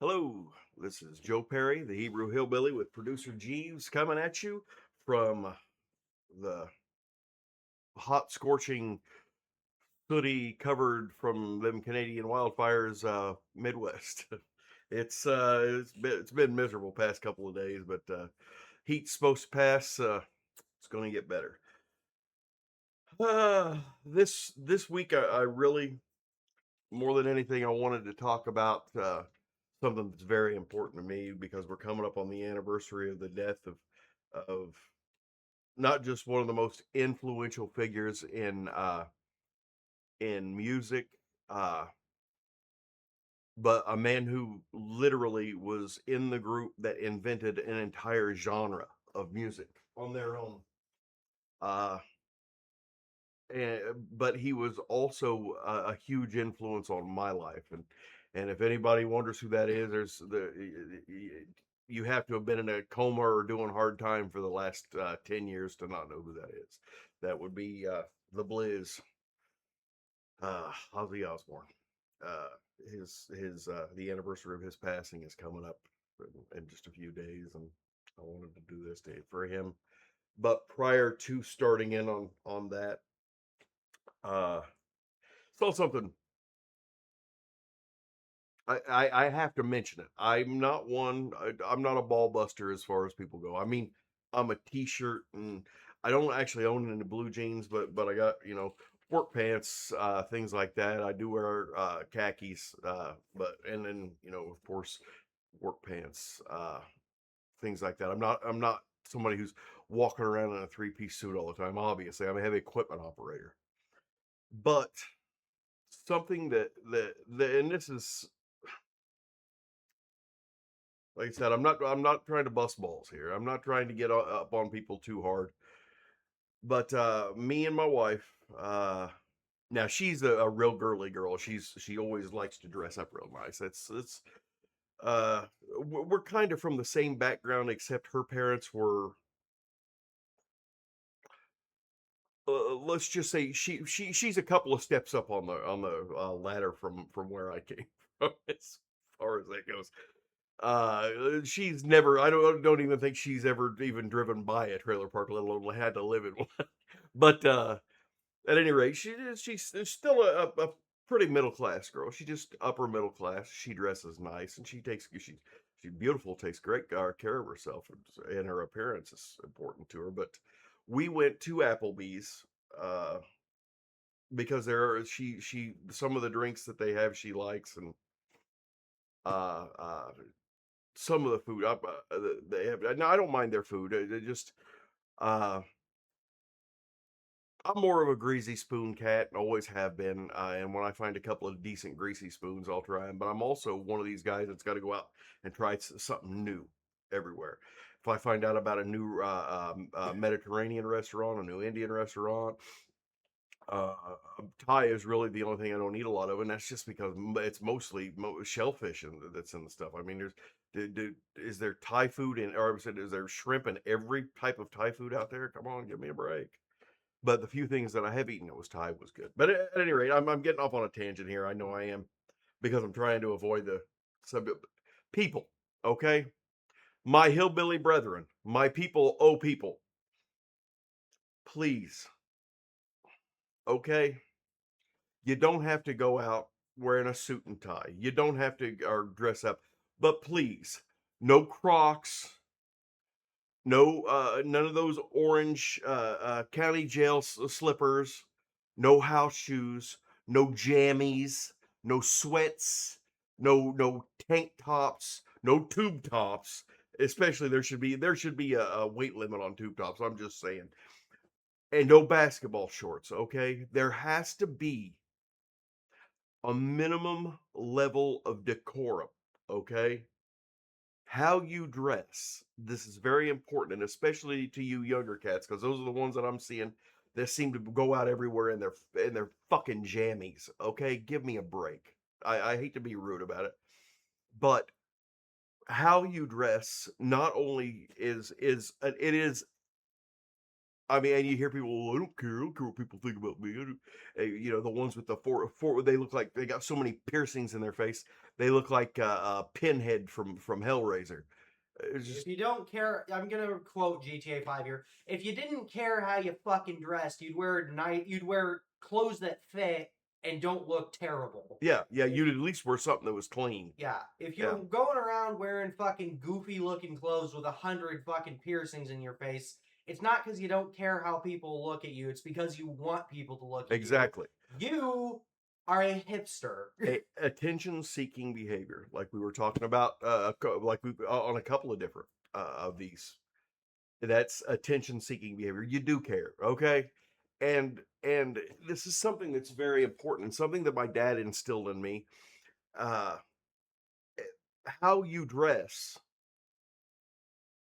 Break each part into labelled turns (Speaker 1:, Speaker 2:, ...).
Speaker 1: Hello, this is Joe Perry, the Hebrew Hillbilly, with producer Jeeves coming at you from the hot, scorching, sooty covered from them Canadian wildfires, Midwest. It's been miserable past couple of days, but heat's supposed to pass. It's going to get better. This week, I really, more than anything, I wanted to talk about something that's very important to me because we're coming up on the anniversary of the death of not just one of the most influential figures in music, uh, but a man who literally was in the group that invented an entire genre of music on their own. Uh, but he was also a huge influence on my life, and if anybody wonders who that is, you have to have been in a coma or doing hard time for the last 10 years to not know who that is. That would be the Blizz, Ozzy Osbourne. uh his the anniversary of his passing is coming up in just a few days, and I wanted to do this day for him. But prior to starting in on that, uh saw something. I have to mention it. I'm not a ball buster as far as people go. I mean, I'm a t-shirt, and I don't actually own any blue jeans, but I got, work pants, things like that. I do wear khakis, but and then, of course, work pants, things like that. I'm not somebody who's walking around in a three-piece suit all the time. Obviously, I'm a heavy equipment operator. But something that and this is, like I said, I'm not trying to bust balls here. I'm not trying to get up on people too hard. But me and my wife, now she's a real girly girl. She always likes to dress up real nice. It's we're kind of from the same background, except her parents were, let's just say she's a couple of steps up on the ladder from where I came from, as far as that goes. She's never, I don't even think she's ever even driven by a trailer park, let alone had to live in one. But at any rate, she's still a pretty middle class girl. She just upper middle class. She dresses nice, and she's beautiful, takes great care of herself, and her appearance is important to her. But we went to Applebee's uh because there are she some of the drinks that they have she likes, and uh uh some of the food up, they have. No, I don't mind their food. They just, uh, I'm more of a greasy spoon cat, and always have been. And when I find a couple of decent greasy spoons, I'll try them. But I'm also one of these guys that's got to go out and try something new everywhere. If I find out about a new Mediterranean restaurant, a new Indian restaurant, uh, Thai is really the only thing I don't eat a lot of, and that's just because it's mostly shellfish that's in the stuff. I mean, is there Thai food in, or I said, is there shrimp in every type of Thai food out there? Come on, give me a break. But the few things that I have eaten that was Thai was good. But at any rate, I'm getting off on a tangent here. I know I am, because I'm trying to avoid the subject. People, okay? My hillbilly brethren, my people, oh people, please, okay? You don't have to go out wearing a suit and tie. You don't have to, or dress up. But please, no Crocs, no none of those orange county jail slippers, no house shoes, no jammies, no sweats, no tank tops, no tube tops. Especially there should be a weight limit on tube tops. I'm just saying. And no basketball shorts, okay? There has to be a minimum level of decorum, okay? How you dress. This is very important, and especially to you younger cats, because those are the ones that I'm seeing that seem to go out everywhere in their fucking jammies. Okay, give me a break. I hate to be rude about it, but how you dress not only it is I mean, and you hear people, well, I don't care what people think about me. You know, the ones with the four, they look like they got so many piercings in their face. They look like Pinhead from Hellraiser. It's
Speaker 2: If
Speaker 1: just,
Speaker 2: you don't care, I'm gonna quote GTA 5 here. If you didn't care how you fucking dressed, you'd wear clothes that fit and don't look terrible.
Speaker 1: yeah, yeah,
Speaker 2: If
Speaker 1: you'd at least wear something that was clean.
Speaker 2: Yeah, if
Speaker 1: Yeah,
Speaker 2: you're going around wearing fucking goofy looking clothes with 100 fucking piercings in your face, it's not because you don't care how people look at you. It's because you want people to look at you.
Speaker 1: exactly.
Speaker 2: You are a hipster.
Speaker 1: Attention-seeking behavior, like we were talking about, like we on a couple of different of these. That's attention-seeking behavior. You do care, okay? And this is something that's very important, and something that my dad instilled in me. Uh, how you dress,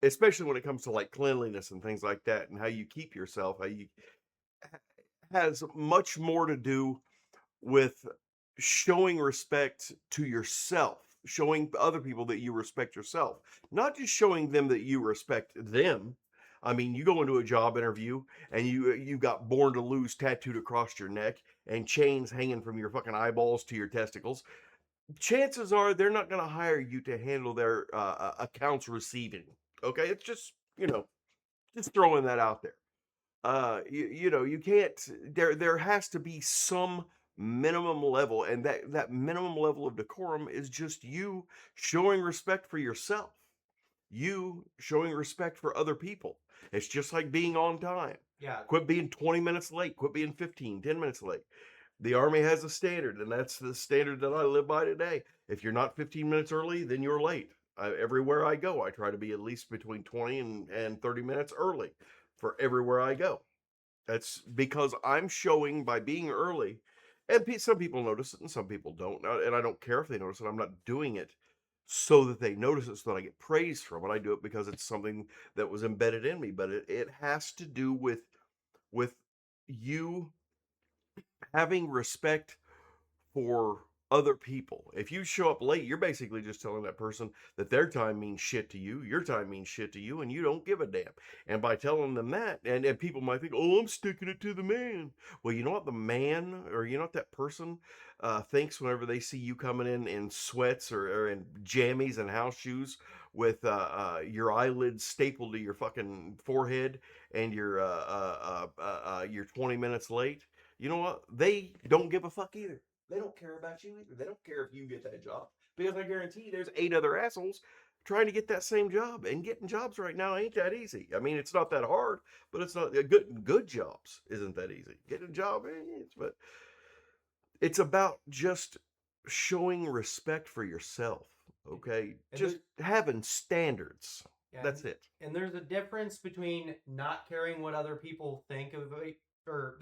Speaker 1: especially when it comes to like cleanliness and things like that, and how you keep yourself, how you has much more to do with showing respect to yourself, showing other people that you respect yourself, not just showing them that you respect them. I mean, you go into a job interview and you got "Born to Lose" tattooed across your neck and chains hanging from your fucking eyeballs to your testicles. Chances are they're not going to hire you to handle their accounts receiving. Okay, it's just just throwing that out there. You know, you can't. There has to be some minimum level, and that minimum level of decorum is just you showing respect for yourself, you showing respect for other people. It's just like being on time.
Speaker 2: Yeah,
Speaker 1: Quit being 20 minutes late, quit being 15, 10 minutes late. The army has a standard, and that's the standard that I live by today. If you're not 15 minutes early, then you're late. Everywhere I go, I try to be at least between 20 and 30 minutes early for everywhere I go. That's because I'm showing by being early, and some people notice it and some people don't. And I don't care if they notice it. I'm not doing it so that they notice it so that I get praise from it. I do it because it's something that was embedded in me. But it has to do with you having respect for other people. If you show up late, you're basically just telling that person that their time means shit to you, your time means shit to you, and you don't give a damn. And by telling them that, and people might think, oh, I'm sticking it to the man. Well, you know what the man, or you know what that person thinks whenever they see you coming in sweats or in jammies and house shoes with your eyelids stapled to your fucking forehead and you're 20 minutes late. You know what? They don't give a fuck either. They don't care about you either. They don't care if you get that job because I guarantee you there's 8 other assholes trying to get that same job, and getting jobs right now ain't that easy. I mean, it's not that hard, but it's not good jobs isn't that easy. Getting a job, but it's about just showing respect for yourself. Okay,
Speaker 2: and
Speaker 1: just
Speaker 2: there's
Speaker 1: having standards.
Speaker 2: yeah,
Speaker 1: That's it.
Speaker 2: and there's a difference between not caring what other people think of it, or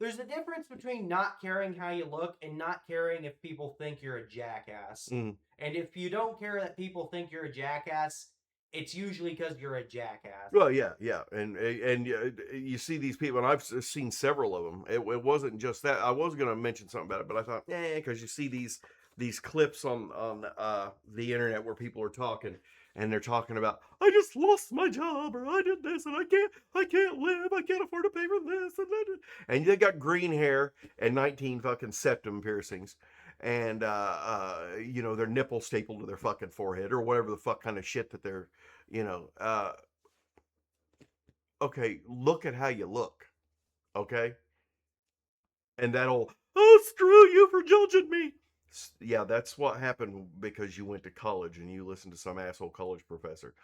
Speaker 2: there's a difference between not caring how you look and not caring if people think you're a jackass.
Speaker 1: Mm.
Speaker 2: And if you don't care that people think you're a jackass, it's usually because you're a jackass.
Speaker 1: Well, yeah, yeah, and you see these people, and I've seen several of them. It wasn't just that. I was going to mention something about it, but I thought, because you see these clips on the internet where people are talking, and they're talking about, I just lost my job, or I did this, and I can't live, I can't afford to pay for this, and that, and they got green hair and 19 fucking septum piercings. And their nipple stapled to their fucking forehead or whatever the fuck kind of shit that they're you know, okay, look at how you look, okay? And that'll, oh, screw you for judging me. Yeah, that's what happened because you went to college and you listened to some asshole college professor.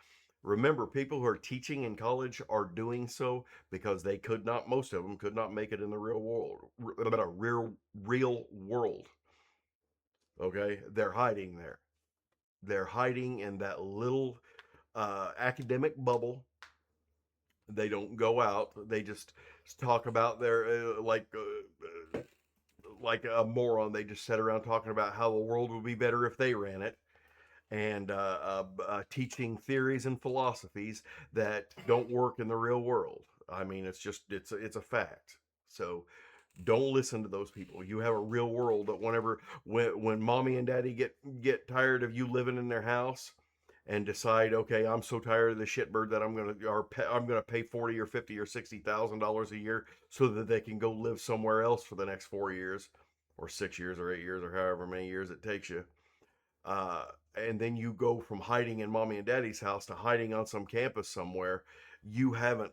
Speaker 1: Remember, people who are teaching in college are doing so because they could not, most of them could not make it in the real world, real world. Okay, they're hiding there. They're hiding in that little academic bubble. They don't go out. They just talk about their like a moron. They just sit around talking about how the world would be better if they ran it, and teaching theories and philosophies that don't work in the real world. I mean, it's a fact. So don't listen to those people. You have a real world that when mommy and daddy get tired of you living in their house and decide, okay, I'm so tired of the shitbird that I'm gonna pay 40 or 50 or $60,000 a year so that they can go live somewhere else for the next 4 years, or 6 years, or 8 years, or however many years it takes you. Uh, and then you go from hiding in mommy and daddy's house to hiding on some campus somewhere. You have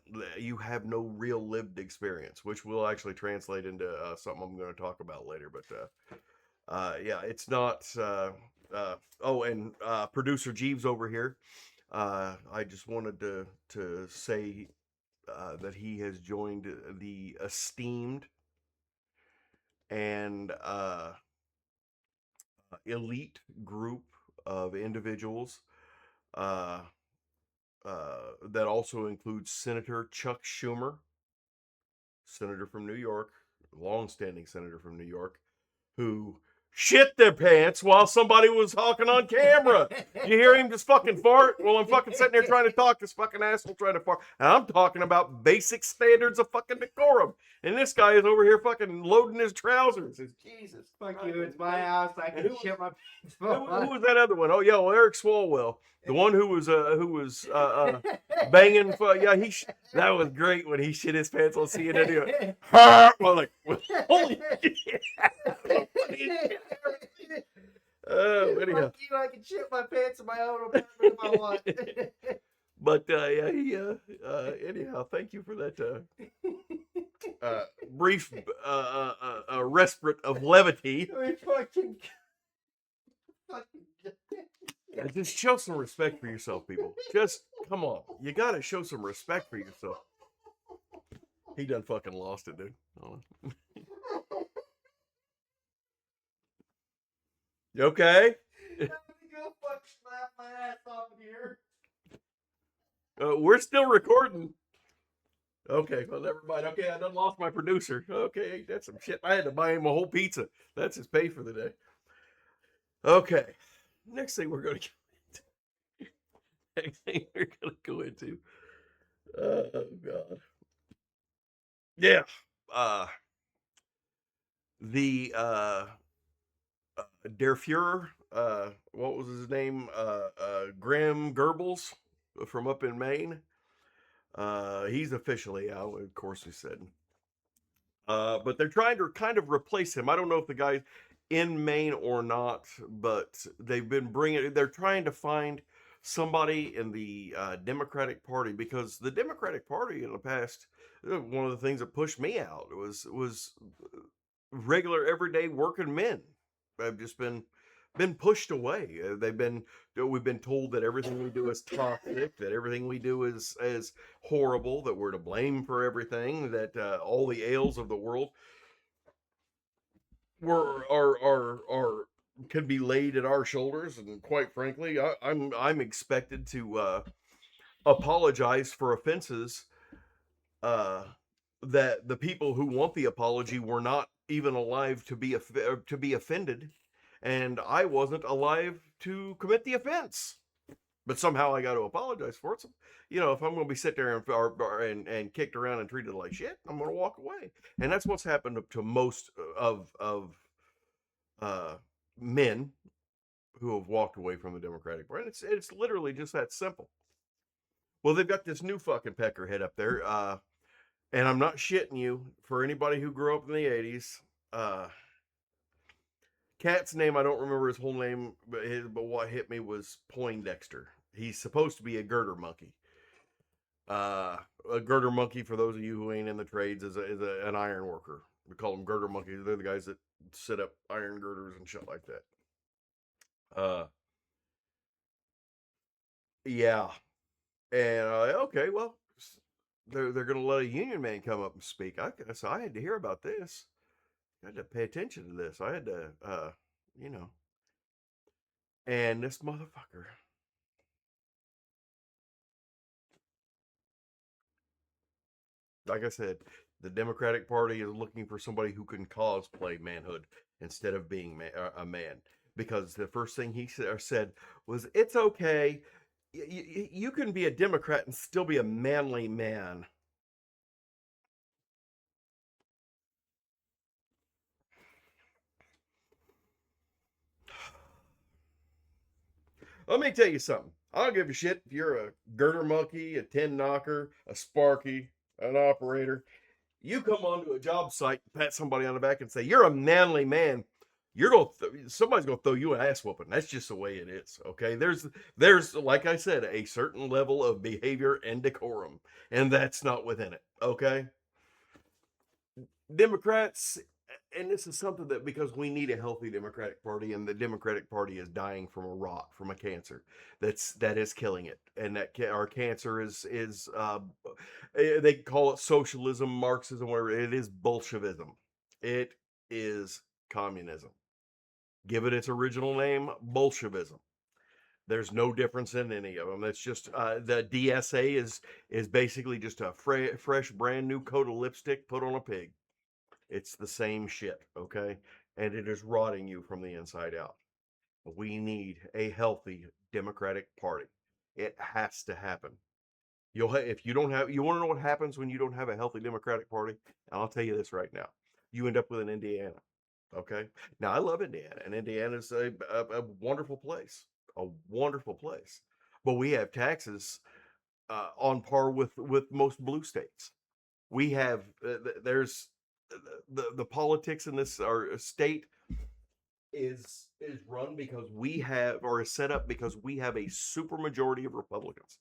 Speaker 1: no real lived experience, which will actually translate into something I'm going to talk about later. But yeah, it's not. Oh, and producer Jeeves over here. I just wanted to say that he has joined the esteemed and elite group of individuals uh, that also includes Senator Chuck Schumer, senator from New York, longstanding senator from New York, who shit their pants while somebody was talking on camera. You hear him just fucking fart while I'm fucking sitting there trying to talk. This fucking asshole trying to fart. And I'm talking about basic standards of fucking decorum. And this guy is over here fucking loading his trousers. It's Jesus.
Speaker 2: Fuck you, it's my house. I can shit my pants.
Speaker 1: Who was that other one? Oh yeah, well, Eric Swalwell, the one who was banging. Yeah, that was great when he shit his pants on CNN. He went, well, like, holy shit. Oh, anyhow.
Speaker 2: Fuck you, I can shit my pants in my own apartment if I want.
Speaker 1: But yeah, anyhow, thank you for that brief respite of levity.
Speaker 2: fucking
Speaker 1: Yeah, just show some respect for yourself, people. Just come on, you gotta show some respect for yourself. He done fucking lost it, dude. You okay?
Speaker 2: I'm gonna go fuck slap my ass off in here.
Speaker 1: We're still recording. Okay, well, never mind. Okay, I done lost my producer. Okay, that's some shit. I had to buy him a whole pizza. That's his pay for the day. Okay, next thing we're gonna next thing we're gonna go into. Oh God. Yeah. The Der Fuhrer, what was his name? Graham Goebbels from up in Maine. He's officially out, of course, he said. But they're trying to kind of replace him. I don't know if the guy's in Maine or not, but they're trying to find somebody in the Democratic Party, because the Democratic Party in the past, one of the things that pushed me out was regular everyday working men. Have just been pushed away. We've been told that everything we do is toxic, that everything we do is horrible, that we're to blame for everything, that all the ails of the world were are can be laid at our shoulders. And quite frankly, I'm expected to apologize for offenses uh, that the people who want the apology were not even alive to be offended, and I wasn't alive to commit the offense. But somehow I got to apologize for it. So, if I'm going to be sit there and kicked around and treated like shit, I'm going to walk away. And that's what's happened to most of uh, men who have walked away from the Democratic Party. It's literally just that simple. Well, they've got this new fucking peckerhead up there. And I'm not shitting you, for anybody who grew up in the 80s. Cat's name, I don't remember his whole name, but what hit me was Poindexter. He's supposed to be a girder monkey. A girder monkey, for those of you who ain't in the trades, is an iron worker. We call them girder monkeys. They're the guys that set up iron girders and shit like that. Yeah. And okay, well, they're gonna let a union man come up and speak. So I had to hear about this. I had to pay attention to this. I had to, you know. And this motherfucker, like I said, the Democratic Party is looking for somebody who can cosplay manhood instead of being a man. Because the first thing he said was, "It's okay. You can be a Democrat and still be a manly man." Let me tell you something. I don't give a shit if you're a girder monkey, a tin knocker, a sparky, an operator. You come onto a job site, pat somebody on the back, and say you're a manly man. Somebody's gonna throw you an ass whooping. That's just the way it is. Okay. There's like I said, a certain level of behavior and decorum, and that's not within it. Okay. Democrats, and this is something that because we need a healthy Democratic Party, and the Democratic Party is dying from a rot, from a cancer that is killing it, and our cancer they call it socialism, Marxism, whatever. It is Bolshevism. It is communism. Give it its original name, Bolshevism. There's no difference in any of them. It's just the DSA is basically just a fresh, brand new coat of lipstick put on a pig. It's the same shit, okay? And it is rotting you from the inside out. We need a healthy Democratic Party. It has to happen. If you don't have, you want to know what happens when you don't have a healthy Democratic Party? I'll tell you this right now. You end up with an Indiana, okay? Now I love Indiana, and Indiana's a wonderful place, a wonderful place. But we have taxes on par with most blue states. We have there's the politics in this our state is run because we have or is set up because we have a super majority of Republicans.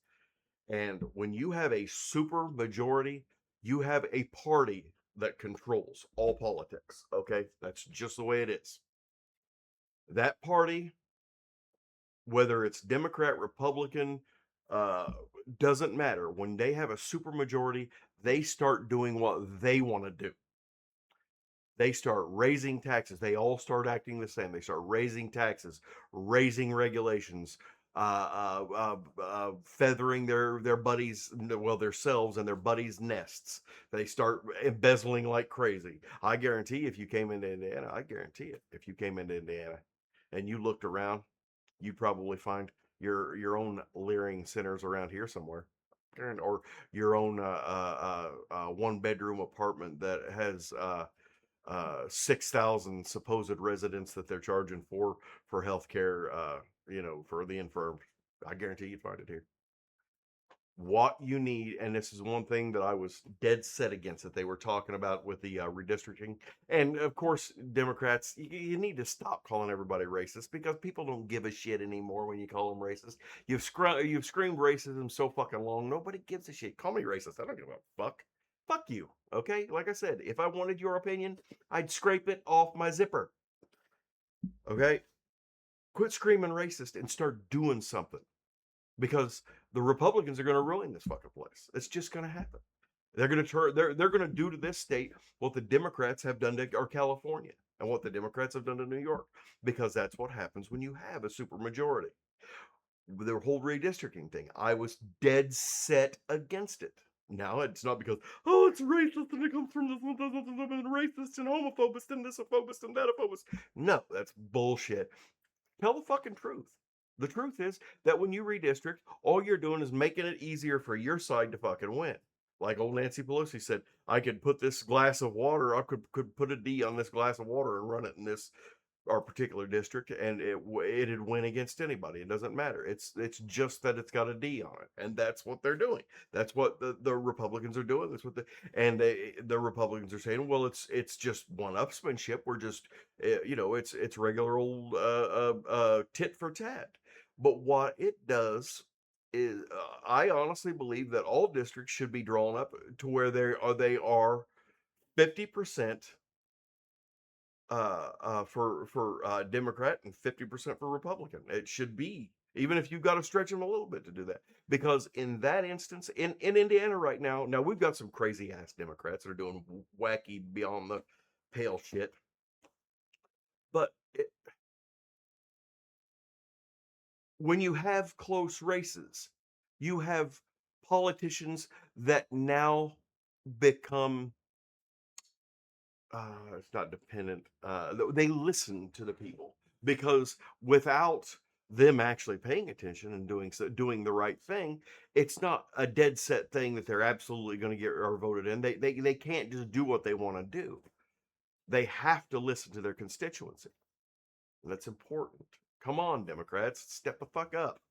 Speaker 1: And when you have a super majority, you have a party that controls all politics. Okay, that's just the way it is. That party, whether it's Democrat, Republican, uh, doesn't matter. When they have a super majority, they start doing what they want to do. They start raising taxes. They all start acting the same. They start raising taxes, raising regulations, feathering their buddies, well, themselves and their buddies' nests. They start embezzling like crazy. I guarantee if you came into Indiana, I guarantee it. If you came into Indiana and you looked around, you'd probably find your own leering sinners around here somewhere, or your own 1 bedroom apartment that has 6,000 supposed residents that they're charging for healthcare, for the infirm. I guarantee you'd find it here. What you need, and this is one thing that I was dead set against that they were talking about with the redistricting. And of course, Democrats, you need to stop calling everybody racist because people don't give a shit anymore when you call them racist. You've screamed racism so fucking long, nobody gives a shit. Call me racist. I don't give a fuck. Fuck you. Okay? Like I said, if I wanted your opinion, I'd scrape it off my zipper. Okay? Quit screaming racist and start doing something because the Republicans are going to ruin this fucking place. It's just going to happen. They're going to turn. They're going to do to this state what the Democrats have done to or California and what the Democrats have done to New York, because that's what happens when you have a supermajority. The whole redistricting thing, I was dead set against it. Now it's not because it's racist and it comes from this and racist and homophobist and thisophobist and thatophobist. No, that's bullshit. Tell the fucking truth. The truth is that when you redistrict, all you're doing is making it easier for your side to fucking win. Like old Nancy Pelosi said, I could put this glass of water, I could put a D on this glass of water and run it in this our particular district, and it'd win against anybody. It doesn't matter. It's just that it's got a D on it, and that's what they're doing. That's what the Republicans are doing. That's what the Republicans are saying. Well, it's just one-upsmanship. We're just it's regular old tit for tat. But what it does is, I honestly believe that all districts should be drawn up to where they are 50% for Democrat and 50% for Republican. It should be, even if you've got to stretch them a little bit to do that. Because in that instance, in Indiana right now we've got some crazy ass Democrats that are doing wacky beyond the pale shit. But when you have close races, you have politicians that now become it's not dependent. They listen to the people because without them actually paying attention and doing the right thing, it's not a dead set thing that they're absolutely going to get or voted in. They can't just do what they want to do. They have to listen to their constituency. And that's important. Come on, Democrats, step the fuck up.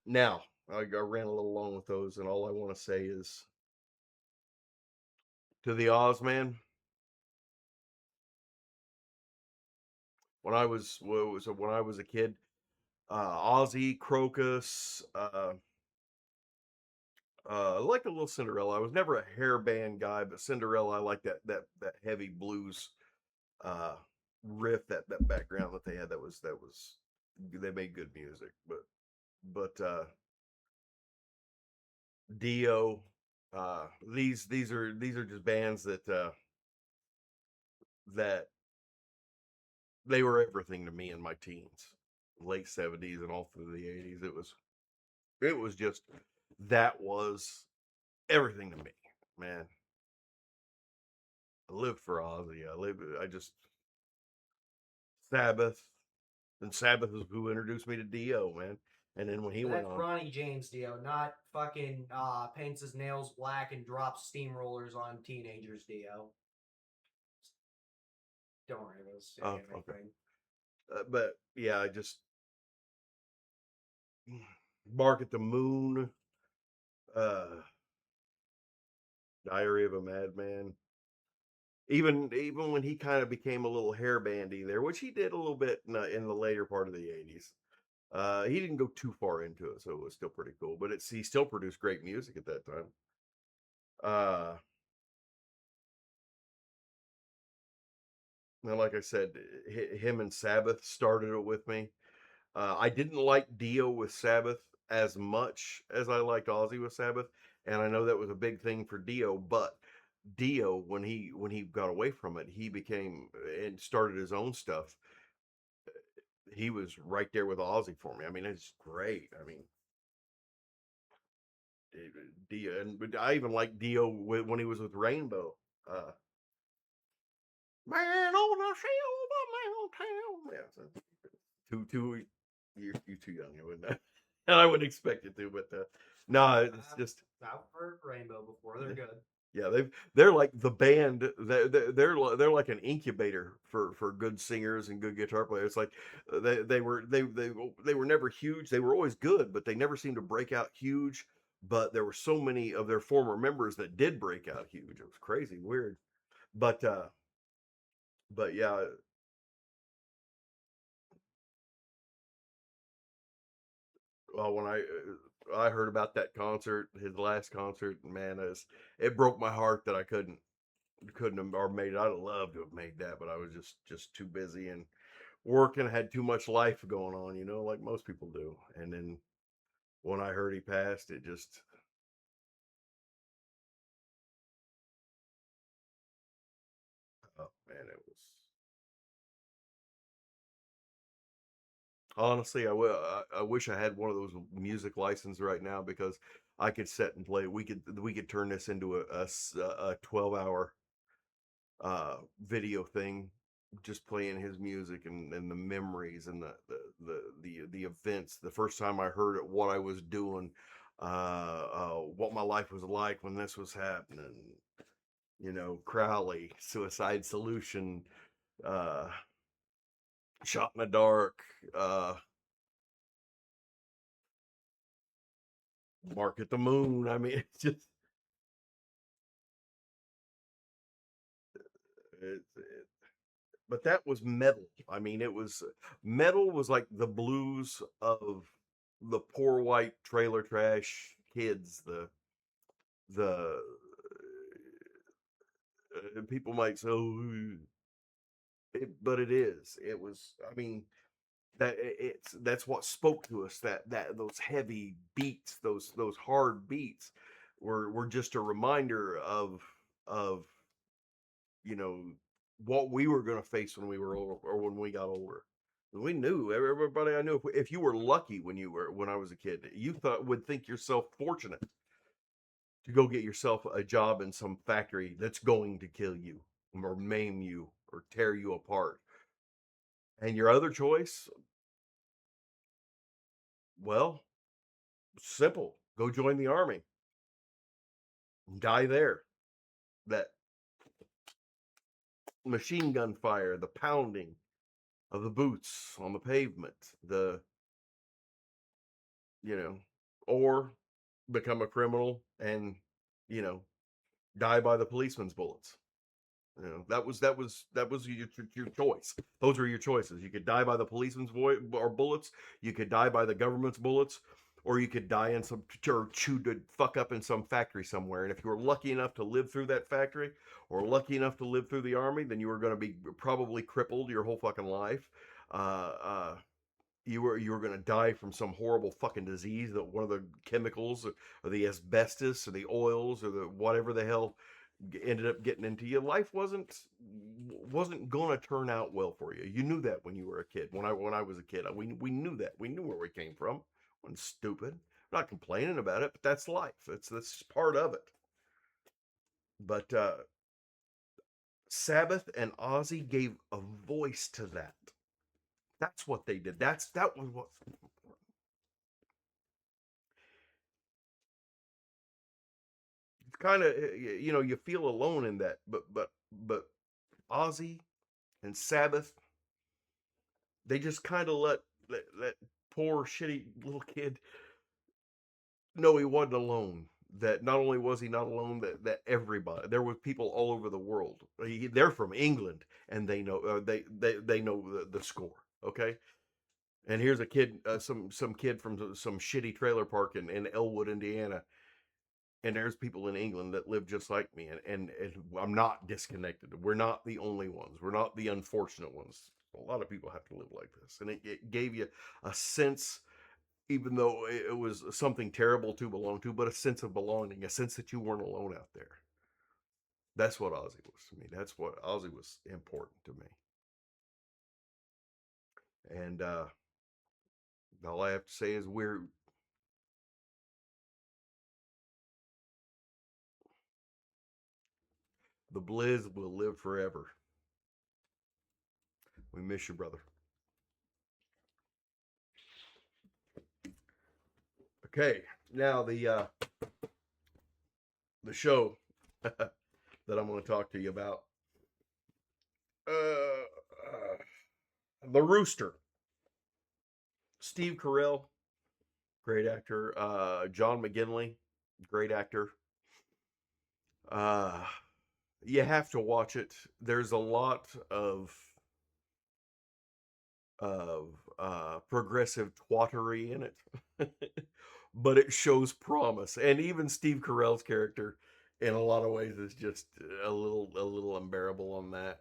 Speaker 1: Now, I ran a little long with those, and all I want to say is to the Oz man, when I was a kid, Ozzy, Crocus, I like a little Cinderella. I was never a hair band guy, but Cinderella, I like that heavy blues uh riff, that background that they had. That was they made good music. But Dio, these are just bands that they were everything to me in my teens, late '70s and all through the '80s. It was just that was everything to me, man. I lived for Ozzy. I just Sabbath, and Sabbath is who introduced me to Dio, man. And then when he
Speaker 2: And
Speaker 1: went
Speaker 2: that's
Speaker 1: on,
Speaker 2: Ronnie James Dio, not fucking paints his nails black and drops steamrollers on teenagers Dio. Don't worry, I was saying
Speaker 1: oh, okay,
Speaker 2: anything.
Speaker 1: but yeah, I just Bark at the Moon, uh, Diary of a Madman. Even when he kind of became a little hair bandy there, which he did a little bit in the later part of the '80s. He didn't go too far into it, so it was still pretty cool. But he still produced great music at that time. Uh, and like I said, him and Sabbath started it with me. I didn't like Dio with Sabbath as much as I liked Ozzy with Sabbath, and I know that was a big thing for Dio. But Dio, when he got away from it, he became and started his own stuff. He was right there with Ozzy for me. I mean, it's great. I mean, Dio, and but I even like Dio when he was with Rainbow. Uh, Man on the silver mountain. Yeah, so too you're too young, you wouldn't know. And I wouldn't expect you to, but no, it's just
Speaker 2: I've heard Rainbow before. They're good.
Speaker 1: yeah, they're like the band. They're like an incubator for good singers and good guitar players. It's like they were never huge. They were always good, but they never seemed to break out huge. But there were so many of their former members that did break out huge. It was crazy, weird. But yeah, well, when I heard about that concert, his last concert, man, it broke my heart that I couldn't have or made it. I'd have loved to have made that, but I was just too busy and working. Had too much life going on, like most people do. And then when I heard he passed, it just oh man, it was honestly I wish I had one of those music licenses right now because I could sit and play. We could turn this into a 12-hour video thing, just playing his music and the memories and the events. The first time I heard it, what I was doing, what my life was like when this was happening. Crowley, Suicide Solution, uh, Shot in the Dark, Bark at the Moon. I mean, it's just it, but that was metal. I mean, it was metal was like the blues of the poor white trailer trash kids. The people might say, oh, but it is. It was. I mean, that's what spoke to us. That those heavy beats, those hard beats, were just a reminder of you know what we were going to face when we were older or when we got older. We knew everybody I knew. If you were lucky when I was a kid, you would think yourself fortunate to go get yourself a job in some factory that's going to kill you or maim you or tear you apart. And your other choice, well, simple: go join the army, die there. That machine gun fire, the pounding, of the boots on the pavement, the you know, or become a criminal and you know die by the policeman's bullets. You know, that was your choice. Those were your choices. You could die by the policeman's or bullets. You could die by the government's bullets, or you could die in some or chew to fuck up in some factory somewhere. And if you were lucky enough to live through that factory, or lucky enough to live through the army, then you were going to be probably crippled your whole fucking life. Uh, uh, you were going to die from some horrible fucking disease, that one of the chemicals or the asbestos or the oils or the whatever the hell ended up getting into you. Life wasn't going to turn out well for you. You knew that when you were a kid. When I was a kid, we knew that. We knew where we came from. Wasn't stupid. I'm not complaining about it, but that's life. That's part of it. But Sabbath and Ozzy gave a voice to that. That's what they did. That was what kind of, you feel alone in that, but Ozzy and Sabbath, they just kind of let poor shitty little kid know he wasn't alone. That not only was he not alone, that everybody, there were people all over the world. They're from England, and they know they know the score. Okay, and here's a kid, some kid from some shitty trailer park in Elwood, Indiana, and there's people in England that live just like me, and I'm not disconnected. We're not the only ones. We're not the unfortunate ones. A lot of people have to live like this, and it gave you a sense, even though it was something terrible to belong to, but a sense of belonging, a sense that you weren't alone out there. That's what Ozzy was to me. That's what Ozzy was important to me. And all I have to say is the Blizz will live forever. We miss you, brother. Okay, now the show that I'm going to talk to you about. The Rooster. Steve Carell, great actor. John McGinley, great actor. Uh, you have to watch it. There's a lot of progressive twattery in it, but it shows promise. And even Steve Carell's character, in a lot of ways, is just a little unbearable on that.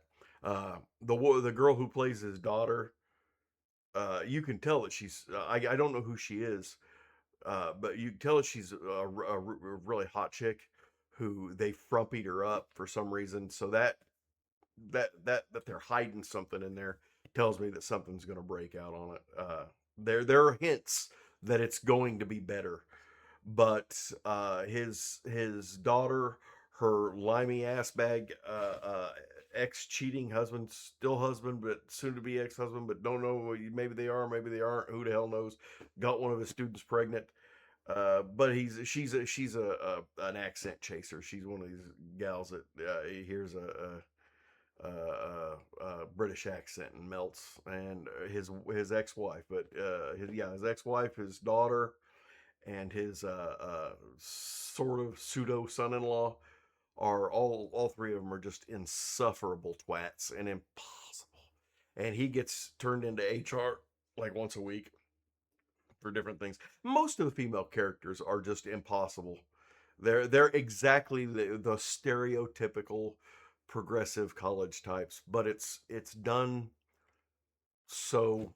Speaker 1: The girl who plays his daughter, you can tell that she's. I don't know who she is, but you can tell that she's a really hot chick who they frumpied her up for some reason. So that they're hiding something in there tells me that something's going to break out on it. There are hints that it's going to be better, but his daughter, her limey ass bag, ex cheating husband, still husband, but soon to be ex husband, but don't know, maybe they are, maybe they aren't. Who the hell knows? Got one of his students pregnant. But she's an accent chaser. She's one of these gals that hears British accent and melts. And his ex wife, but his ex wife, his daughter, and his sort of pseudo son in law are all three of them are just insufferable twats and impossible. And he gets turned into HR like once a week for different things. Most of the female characters are just impossible. They're exactly the stereotypical progressive college types, but it's done so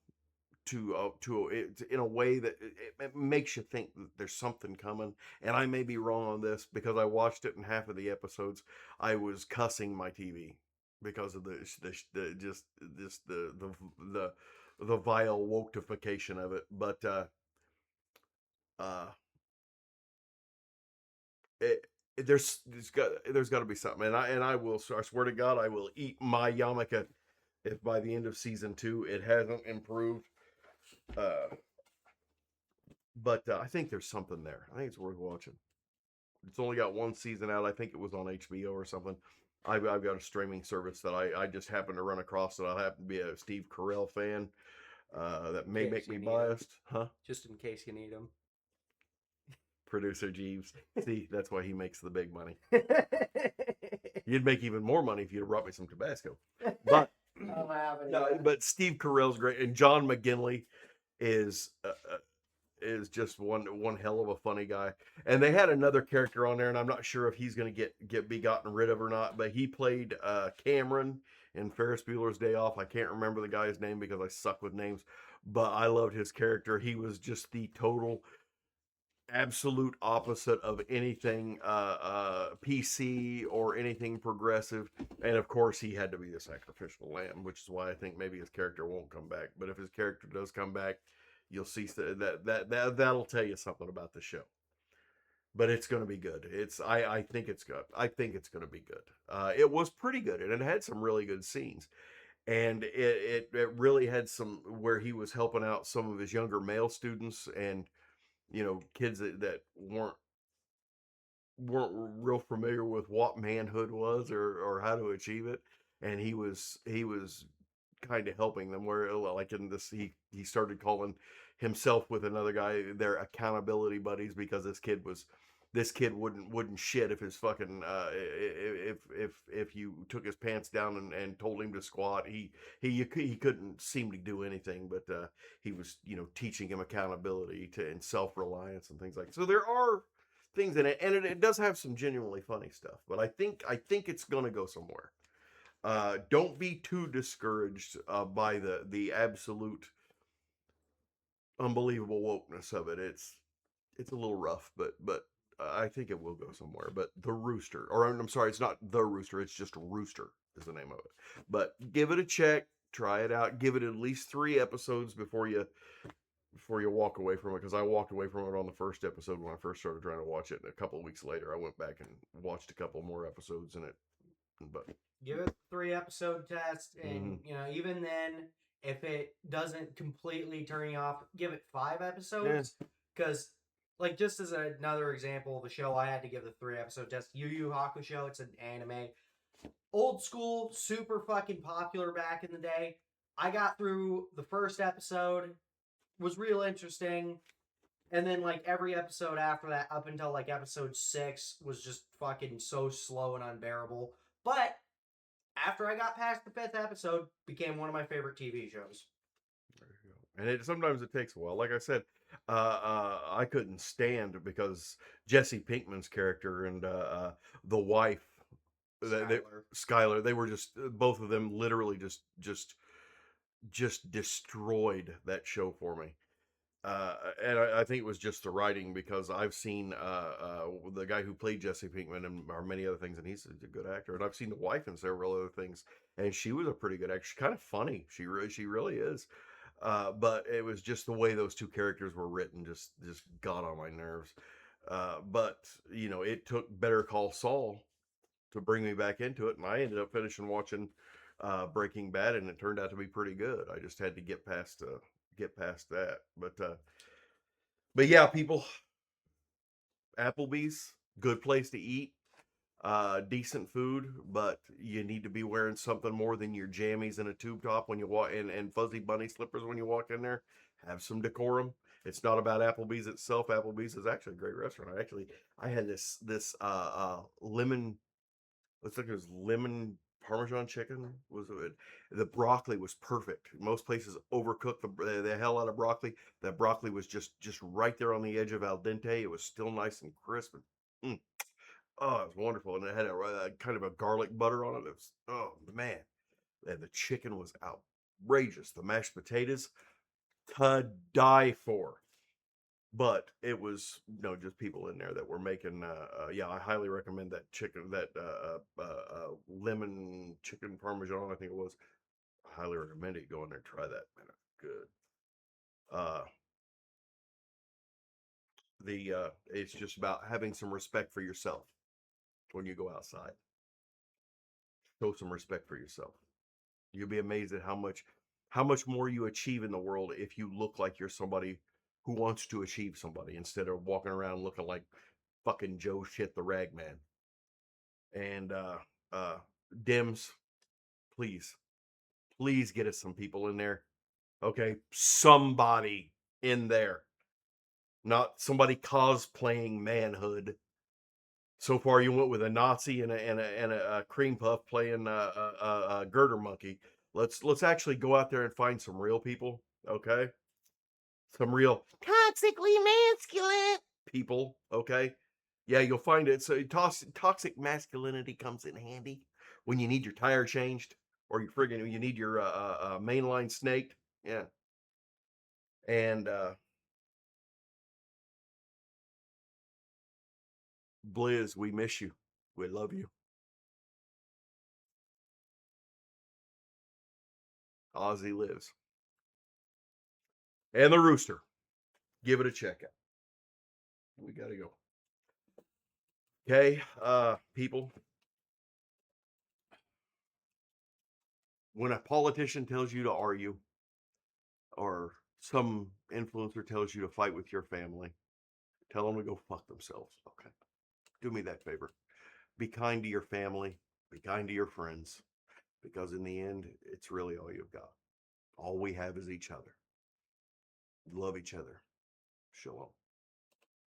Speaker 1: to it in a way that it makes you think that there's something coming. And I may be wrong on this because I watched it in half of the episodes. I was cussing my TV because of the just this the the vile wokeification of it. But uh, it, there's got to be something, and I will. I swear to God, I will eat my yarmulke if by the end of season 2 it hasn't improved. Uh, but I think there's something there. I think it's worth watching. It's only got one season out. I think it was on HBO or something. I've got a streaming service that I just happen to run across that I happen to be a Steve Carell fan. That
Speaker 2: In
Speaker 1: may
Speaker 2: case
Speaker 1: make
Speaker 2: you
Speaker 1: me
Speaker 2: need them.
Speaker 1: biased, huh?
Speaker 2: Just in case you need them.
Speaker 1: Producer Jeeves. See, that's why he makes the big money. You'd make even more money if you'd have brought me some Tabasco. But
Speaker 2: I don't have any
Speaker 1: no,
Speaker 2: yet.
Speaker 1: but Steve Carell's great, and John McGinley is just one hell of a funny guy. And they had another character on there, and I'm not sure if he's going to be gotten rid of or not. But he played Cameron in Ferris Bueller's Day Off. I can't remember the guy's name because I suck with names, but I loved his character. He was just the total absolute opposite of anything PC or anything progressive. And of course, he had to be the sacrificial lamb, which is why I think maybe his character won't come back. But if his character does come back, you'll see that'll tell you something about the show. But it's going to be good. I think it's good. I think it's going to be good. It was pretty good, and it had some really good scenes. And it really had some where he was helping out some of his younger male students and kids that weren't real familiar with what manhood was or how to achieve it, and he was kind of helping them where like in this he started calling himself with another guy their accountability buddies because this kid wouldn't shit if his fucking if you took his pants down and told him to squat. He couldn't seem to do anything, but he was teaching him accountability to and self-reliance and things like that. So there are things in it, and it does have some genuinely funny stuff, but I think it's gonna go somewhere. Don't be too discouraged by the absolute unbelievable wokeness of it. It's a little rough, but I think it will go somewhere. But the Rooster, or I'm sorry, it's not the Rooster. It's just Rooster is the name of it. But give it a check, try it out, give it at least 3 episodes before you walk away from it. Because I walked away from it on the first episode when I first started trying to watch it, and a couple of weeks later, I went back and watched a couple more episodes in it. But
Speaker 2: Give it 3 episode test, and
Speaker 1: mhm.
Speaker 2: even then, if it doesn't completely turn you off, give it five
Speaker 1: Yeah,
Speaker 2: episodes. Because, like, just as another example of a show, I had to give the 3 episode test. Yu Yu Hakusho. It's an anime, old school, super fucking popular back in the day. I got through the first episode, was real interesting, and then like every episode after that, up until like episode 6, was just fucking so slow and unbearable. But after I got past the 5th episode, became one of my favorite TV shows.
Speaker 1: there you go. And it sometimes it takes a while. Like I said, I couldn't stand because Jesse Pinkman's character and the wife, they
Speaker 2: Skylar.
Speaker 1: Skylar, they were just both of them literally just destroyed that show for me. And I think it was just the writing because I've seen the guy who played Jesse Pinkman and or many other things, and he's a good actor. And I've seen the wife in several other things, and she was a pretty good actress. She's kind of funny. She really is. But it was just the way those two characters were written just got on my nerves. But it took Better Call Saul to bring me back into it, and I ended up finishing watching Breaking Bad, and it turned out to be pretty good. I just had to get past that. But yeah, people, Applebee's, good place to eat, decent food, but you need to be wearing something more than your jammies and a tube top when you walk in and fuzzy bunny slippers when you walk in there. Have some decorum. It's not about Applebee's itself. Applebee's is actually a great restaurant. I had this lemon, looks like it was lemon Parmesan chicken. Was it? The broccoli was perfect. Most places overcook the hell out of broccoli. That broccoli was just right there on the edge of al dente. It was still nice and crisp. And, oh, it was wonderful, and it had a kind of a garlic butter on it. It was, oh man, and the chicken was outrageous. The mashed potatoes to die for. But it was just people in there that were making. Yeah, I highly recommend that chicken, that lemon chicken parmesan. I think it was. I highly recommend it. Go in there, try that. Man, it's good. Uh, the it's just about having some respect for yourself when you go outside. Show some respect for yourself. You'll be amazed at how much more you achieve in the world if you look like you're somebody who wants to achieve somebody instead of walking around looking like fucking Joe shit the rag man. And Dims, please, please get us some people in there. Okay, somebody in there, not somebody cosplaying manhood. So far, you went with a Nazi and a cream puff playing a girder monkey. Let's actually go out there and find some real people. Okay, some real toxically masculine people. Okay, yeah, you'll find it. So toxic masculinity comes in handy when you need your tire changed or you need your mainline snaked. Yeah, and Blizz, we miss you. We love you. Ozzy lives. And the rooster. Give it a check out. We gotta go. Okay, people, when a politician tells you to argue or some influencer tells you to fight with your family, tell them to go fuck themselves. Okay. Do me that favor. Be kind to your family, be kind to your friends, because in the end, it's really all you've got. All we have is each other. Love each other. Shalom.